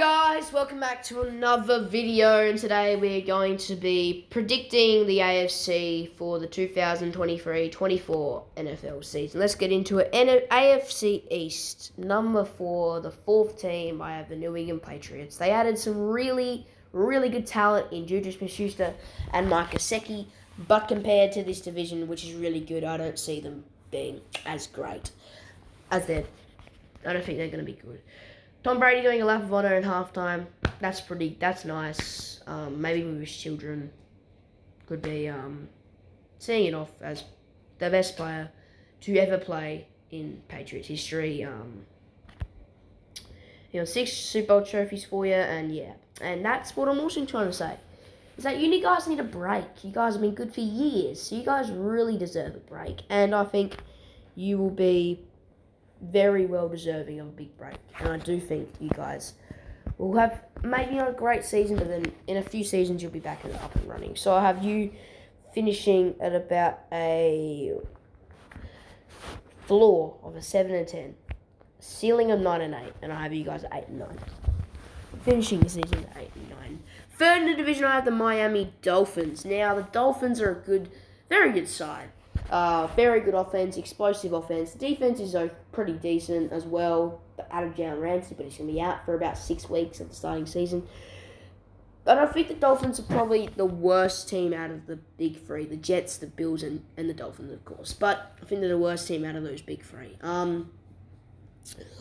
Guys, welcome back to another video, and today we're going to be predicting the AFC for the 2023-24 NFL season. Let's get into it. AFC East, number 4, the 4th team, I have the New England Patriots. They added some really good talent in Juju Smith-Schuster and Mike Gesicki, but compared to this division, which is really good, I don't see them being as great as I don't think they're going to be good. Tom Brady doing a lap of honor in halftime. That's nice. Maybe with his children could be seeing it off as the best player to ever play in Patriots history. 6 Super Bowl trophies for you, and that's what I'm also trying to say. Is that you guys need a break. You guys have been good for years, so you guys really deserve a break, and I think you will be very well deserving of a big break. And I do think you guys will have maybe not a great season, but then in a few seasons you'll be back and up and running. So I have you finishing at about a floor of a 7-10, ceiling of 9-8, and I have you guys at 8-9. Finishing the season at 8-9. Third in the division, I have the Miami Dolphins. Now the Dolphins are a very good side. Very good offense, explosive offense. The defense is pretty decent as well. Added Jalen Ramsey, but he's going to be out for about 6 weeks at the starting season. But I think the Dolphins are probably the worst team out of the big three. The Jets, the Bills, and the Dolphins, of course. But I think they're the worst team out of those big three.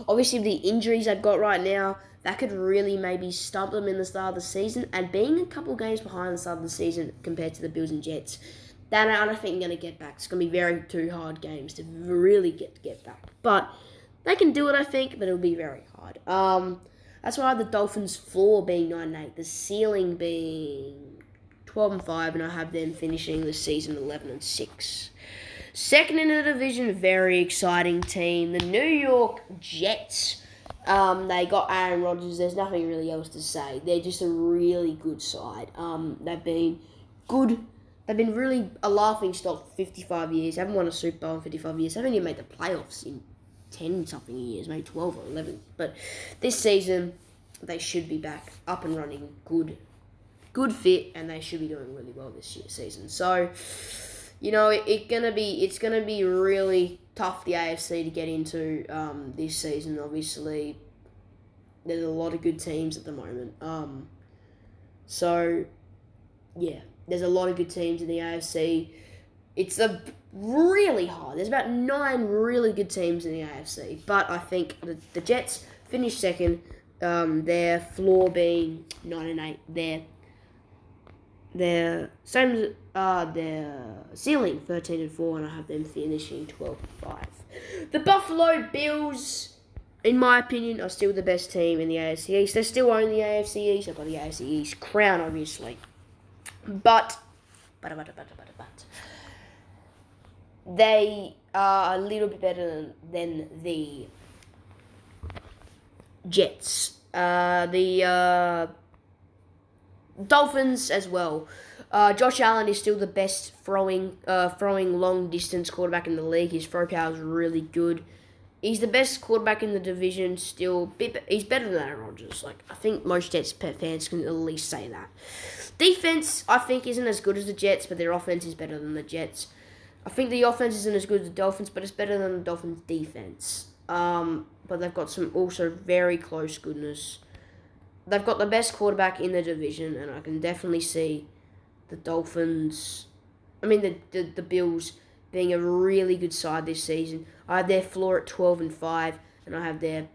Obviously, the injuries they've got right now, that could really maybe stump them in the start of the season. And being a couple games behind the start of the season compared to the Bills and Jets, that I don't think they're going to get back. It's going to be two hard games to really get back. But they can do it, I think, but it'll be very hard. That's why I have the Dolphins' floor being 9-8, the ceiling being 12-5, and I have them finishing the season 11-6. Second in the division, very exciting team, the New York Jets. They got Aaron Rodgers. There's nothing really else to say. They're just a really good side. They've been good. They've been really a laughing stock for 55 years. They haven't won a Super Bowl in 55 years. They haven't even made the playoffs in 10-something years, maybe 12 or 11. But this season, they should be back up and running, good fit, and they should be doing really well this season. So, it's gonna be really tough, the AFC, to get into this season. Obviously, there's a lot of good teams at the moment. There's a lot of good teams in the AFC. It's really hard. There's about 9 really good teams in the AFC. But I think the Jets finished second. Their floor being 9-8. Their ceiling 13-4, and I have them finishing 12-5. The Buffalo Bills, in my opinion, are still the best team in the AFC East. They still own the AFC East. They've got the AFC East crown, obviously. But they are a little bit better than the Jets. The Dolphins as well. Josh Allen is still the best throwing long distance quarterback in the league. His throw power is really good. He's the best quarterback in the division still. He's better than Aaron Rodgers. I think most Jets fans can at least say that. Defense, I think, isn't as good as the Jets, but their offense is better than the Jets. I think the offense isn't as good as the Dolphins, but it's better than the Dolphins' defense. But they've got some also very close goodness. They've got the best quarterback in the division, and I can definitely see the Bills being a really good side this season. I have their floor at 12-5, and I have their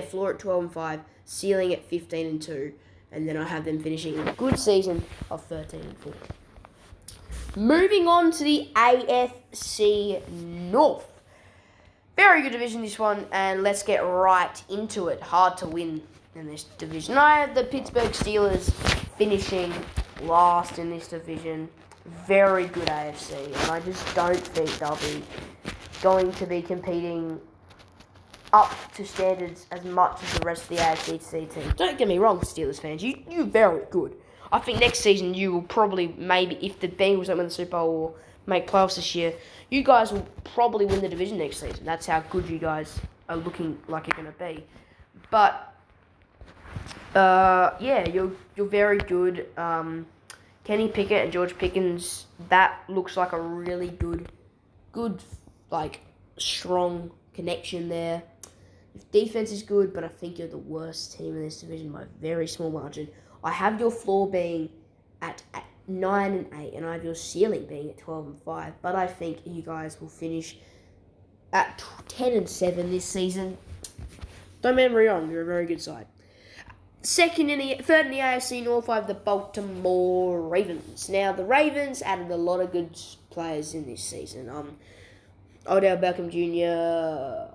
floor at 12-5, ceiling at 15-2, and then I have them finishing a good season of 13-4. Moving on to the AFC North. Very good division, this one, and let's get right into it. Hard to win in this division. I have the Pittsburgh Steelers finishing last in this division. Very good AFC, and I just don't think they'll be going to be competing up to standards as much as the rest of the AFC team. Don't get me wrong, Steelers fans, you're very good. I think next season you will probably, maybe, if the Bengals don't win the Super Bowl or make playoffs this year, you guys will probably win the division next season. That's how good you guys are looking like you're going to be. But yeah, you're very good. Kenny Pickett and George Pickens, that looks like a really good like strong connection there. If defense is good, but I think you're the worst team in this division by a very small margin. I have your floor being at 9-8, and I have your ceiling being at 12-5. But I think you guys will finish at 10-7 this season. Don't get me wrong, you're a very good side. Third in the AFC North, I have the Baltimore Ravens. Now, the Ravens added a lot of good players in this season. Odell Beckham Jr.,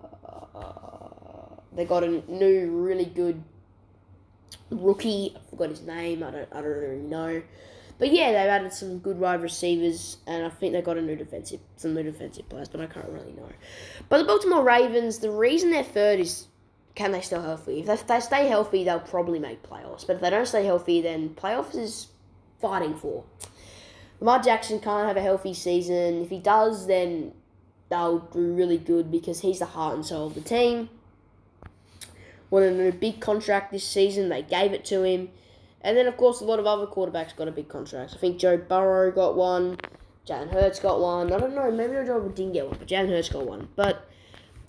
they got a new really good rookie. I forgot his name. I don't really know. But yeah, they've added some good wide receivers, and I think they got some new defensive players, but I can't really know. But the Baltimore Ravens, the reason they're third is, can they stay healthy? If they stay healthy, they'll probably make playoffs. But if they don't stay healthy, then playoffs is fighting for. Lamar Jackson can't have a healthy season. If he does, then they'll do really good because he's the heart and soul of the team. Wanted a big contract this season. They gave it to him. And then, of course, a lot of other quarterbacks got a big contract. I think Joe Burrow got one. Jalen Hurts got one. I don't know. Maybe Joe Burrow didn't get one, but Jalen Hurts got one. But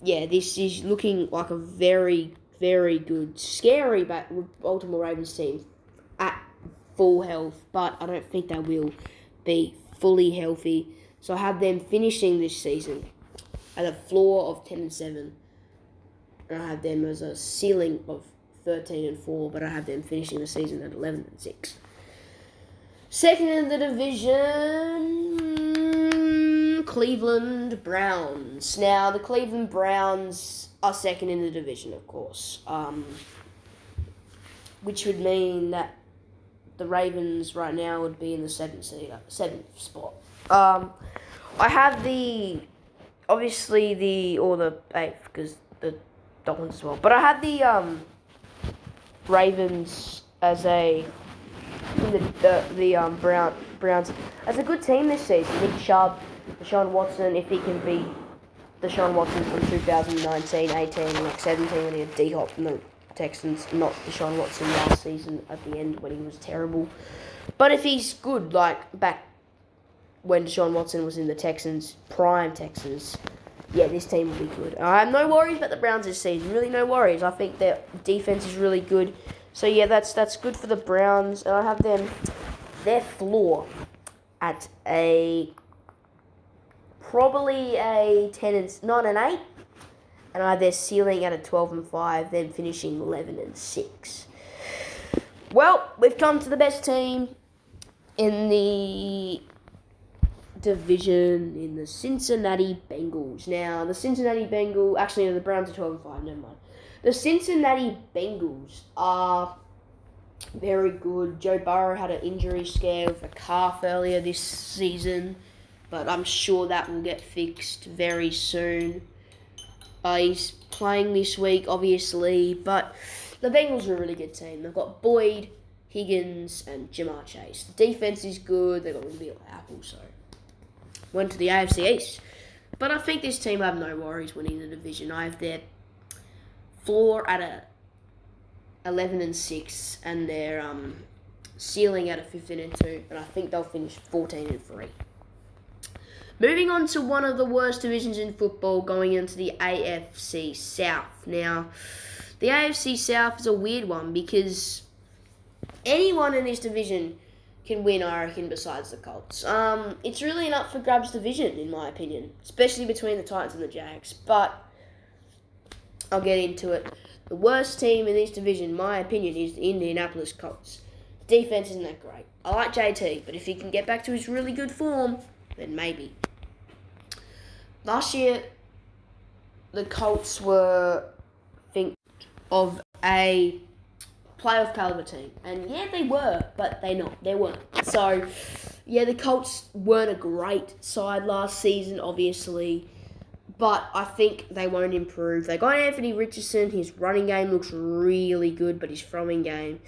yeah, this is looking like a very, very good, scary Baltimore Ravens team at full health, but I don't think they will be fully healthy. So I have them finishing this season at a floor of 10-7, and I have them as a ceiling of 13-4, but I have them finishing the season at 11-6. Second in the division, Cleveland Browns. Now, the Cleveland Browns are second in the division, of course, which would mean that the Ravens right now would be in the seventh spot. I have the 8th because the Dolphins as well, but I have the Ravens as the Browns as a good team this season. Nick Chubb, Deshaun Watson, if he can be Deshaun Watson from 2019, 18, and 17 when he had D-Hop from the Texans, not Deshaun Watson last season at the end when he was terrible. But if he's good, like back when Deshaun Watson was in the Texans, prime Texans, yeah, this team will be good. I have no worries about the Browns this season. Really, no worries. I think their defense is really good. So yeah, that's good for the Browns, and I have their floor at probably a 9-8, and I have their ceiling at a 12-5, then finishing 11-6. Well, we've come to the best team in the division, in the Cincinnati Bengals. Now, the Browns are 12-5, never mind. The Cincinnati Bengals are very good. Joe Burrow had an injury scare with a calf earlier this season, but I'm sure that will get fixed very soon. He's playing this week, obviously, but the Bengals are a really good team. They've got Boyd, Higgins, and Jamar Chase. The defense is good. They've got Will Apple, so went to the AFC East. But I think this team, I have no worries winning the division. I have their floor at a 11-6 and their ceiling at a 15-2, and I think they'll finish 14-3. Moving on to one of the worst divisions in football, going into the AFC South. Now, the AFC South is a weird one because anyone in this division can win, I reckon, besides the Colts. It's really an up-for-grabs division, in my opinion, especially between the Titans and the Jags, but I'll get into it. The worst team in this division, in my opinion, is the Indianapolis Colts. The defense isn't that great. I like JT, but if he can get back to his really good form, then maybe. Last year, the Colts were, of a playoff caliber team. And yeah, they were, but they weren't. So, yeah, the Colts weren't a great side last season, obviously, but I think they won't improve. They got Anthony Richardson. His running game looks really good, but his throwing game,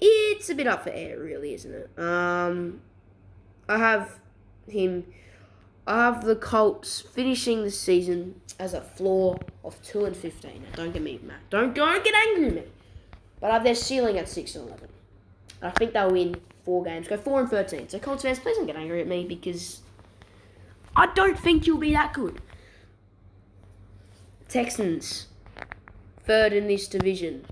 it's a bit up for air, really, isn't it? I have the Colts finishing the season as a floor of 2-15. Now, don't get me mad. Don't get angry at me. But I have their ceiling at 6-11. I think they'll win 4 games. Go 4-13. So Colts fans, please don't get angry at me because I don't think you'll be that good. Texans, 3rd in this division.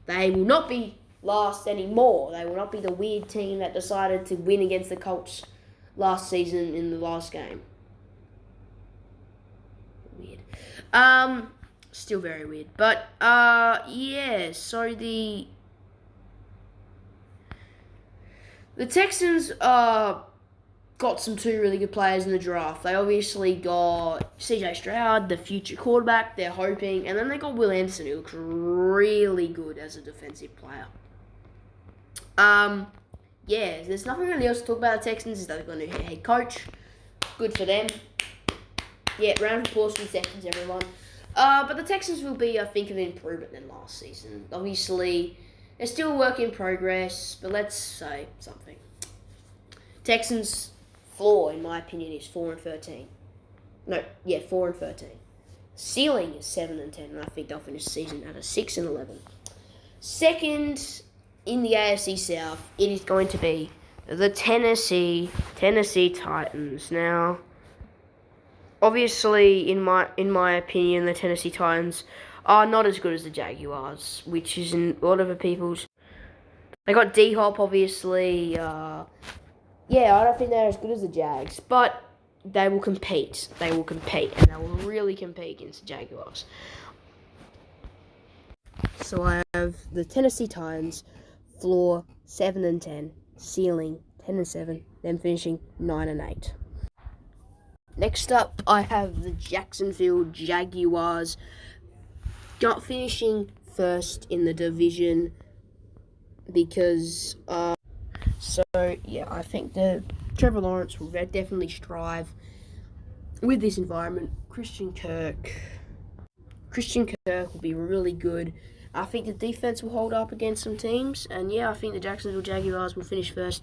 They will not be last anymore. They will not be the weird team that decided to win against the Colts last season in the last game. Weird. Still very weird. But, yeah, so the Texans got some 2 really good players in the draft. They obviously got CJ Stroud, the future quarterback, they're hoping, and then they got Will Anderson, who looks really good as a defensive player. Yeah, there's nothing really else to talk about the Texans. Is that they've got a new head coach. Good for them. Yeah, round of applause for the Texans, everyone. But the Texans will be, I think, an improvement than last season. Obviously, they're still a work in progress, but let's say something. Texans' floor, in my opinion, is 4-13. 4-13. Ceiling is 7-10, and I think they'll finish the season at a 6-11. Second in the AFC South, it is going to be the Tennessee Titans. Now, obviously, in my opinion, the Tennessee Titans are not as good as the Jaguars, which is in a lot of the people's. They got D-Hop, obviously. Yeah, I don't think they're as good as the Jags, but they will compete. They will compete, and they will really compete against the Jaguars. So I have the Tennessee Titans, floor 7-10, ceiling 10-7, then finishing 9-8. Next up, I have the Jacksonville Jaguars, finishing first in the division because, I think the Trevor Lawrence will definitely strive with this environment. Christian Kirk will be really good. I think the defense will hold up against some teams, and I think the Jacksonville Jaguars will finish first.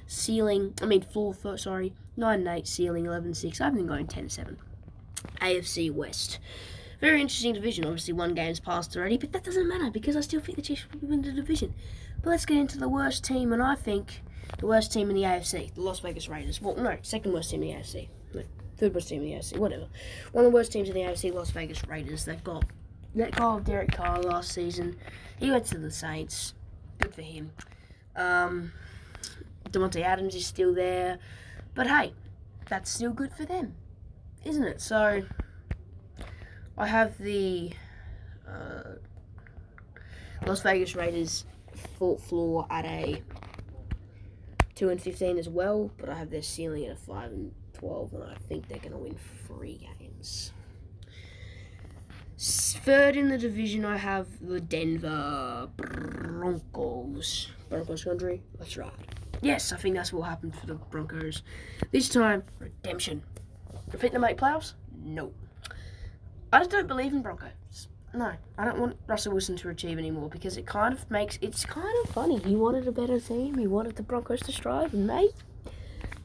Floor first, 9-8, ceiling 11-6. I have them going 10-7. AFC West. Very interesting division. Obviously, 1 game's passed already, but that doesn't matter because I still think the Chiefs will win the division. But let's get into the worst team, and I think the worst team in the AFC, the Las Vegas Raiders. Well, no, second worst team in the AFC. No, third worst team in the AFC, whatever. One of the worst teams in the AFC, Las Vegas Raiders. They've got let go of Derek Carr last season. He went to the Saints. Good for him. Devontae Adams is still there. But hey, that's still good for them, isn't it? So, I have the Las Vegas Raiders floor at a 2-15 as well, but I have their ceiling at a 5-12, and I think they're going to win 3 games. Third in the division, I have the Denver Broncos. Broncos country? That's right. Yes, I think that's what will happen for the Broncos. This time, redemption. You think they make playoffs? No. I just don't believe in Broncos. No, I don't want Russell Wilson to achieve anymore because it's kind of funny. He wanted a better team. He wanted the Broncos to strive, and they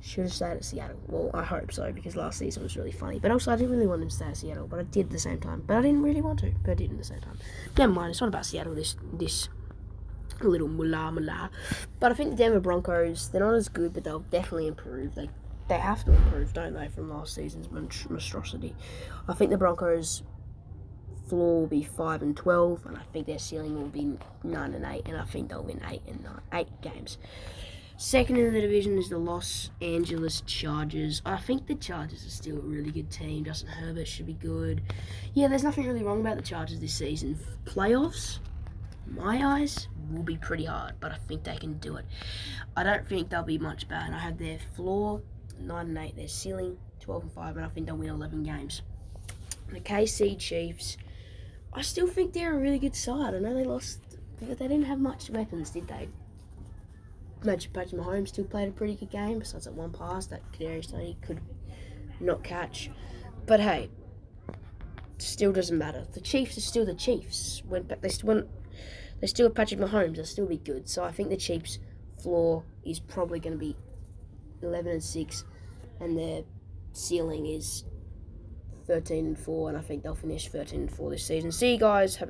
should have stayed at Seattle. Well, I hope so because last season was really funny. But also, I didn't really want him to stay at Seattle, but I did at the same time. But I didn't really want to, but I did at the same time. Never mind, it's not about Seattle, this little mullah. But I think the Denver Broncos, they're not as good, but they'll definitely improve. They have to improve, don't they, from last season's monstrosity. I think the Broncos' floor will be 5-12, and I think their ceiling will be 9-8, and I think they'll win 8 games. Second in the division is the Los Angeles Chargers. I think the Chargers are still a really good team. Justin Herbert should be good. Yeah, there's nothing really wrong about the Chargers this season. Playoffs, in my eyes, will be pretty hard, but I think they can do it. I don't think they'll be much bad. I have their floor 9-8, their ceiling 12-5, and I think they'll win 11 games. The KC Chiefs, I still think they're a really good side. I know they lost, but they didn't have much weapons, did they? Patrick Mahomes still played a pretty good game, besides that one pass that Kadarius Toney could not catch. But hey, still doesn't matter. The Chiefs are still the Chiefs. They still have Patrick Mahomes, they'll still be good. So I think the Chiefs' floor is probably going to be 11-6, and their ceiling is 13-4, and I think they'll finish 13-4 this season. See you guys. Have a